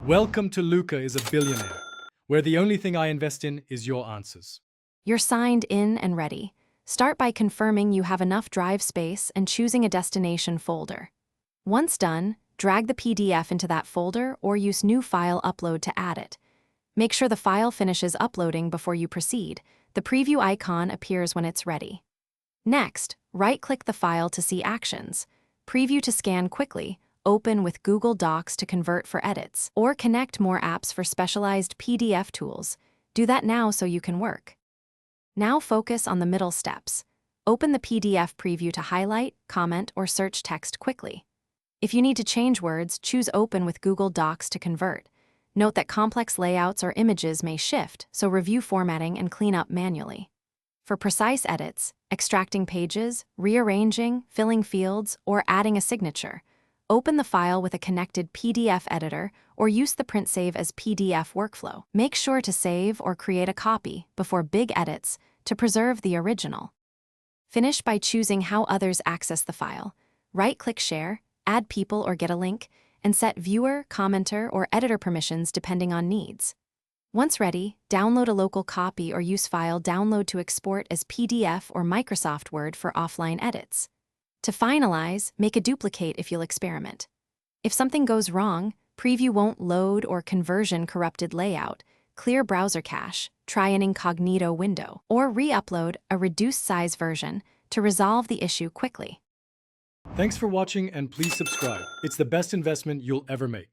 Welcome to Luca is a Billionaire, where the only thing I invest in is your answers. You're signed in and ready. Start by confirming you have enough drive space and choosing a destination folder. Once done, drag the PDF into that folder or use New File Upload to add it. Make sure the file finishes uploading before you proceed. The preview icon appears when it's ready. Next, right-click the file to see actions. Preview to scan quickly, open with Google Docs to convert for edits, or connect more apps for specialized PDF tools. Do that now so you can work. Now focus on the middle steps. Open the PDF preview to highlight, comment, or search text quickly. If you need to change words, choose Open with Google Docs to convert. Note that complex layouts or images may shift, so review formatting and clean up manually. For precise edits, extracting pages, rearranging, filling fields, or adding a signature, open the file with a connected PDF editor or use the Print Save as PDF workflow. Make sure to save or create a copy before big edits to preserve the original. Finish by choosing how others access the file. Right-click Share, add people or get a link, and set viewer, commenter, or editor permissions depending on needs. Once ready, download a local copy or use File Download to export as PDF or Microsoft Word for offline edits. To finalize, make a duplicate if you'll experiment. If something goes wrong, Preview won't load or conversion corrupted layout, clear browser cache, try an incognito window, or re-upload a reduced size version to resolve the issue quickly. Thanks for watching and please subscribe. It's the best investment you'll ever make.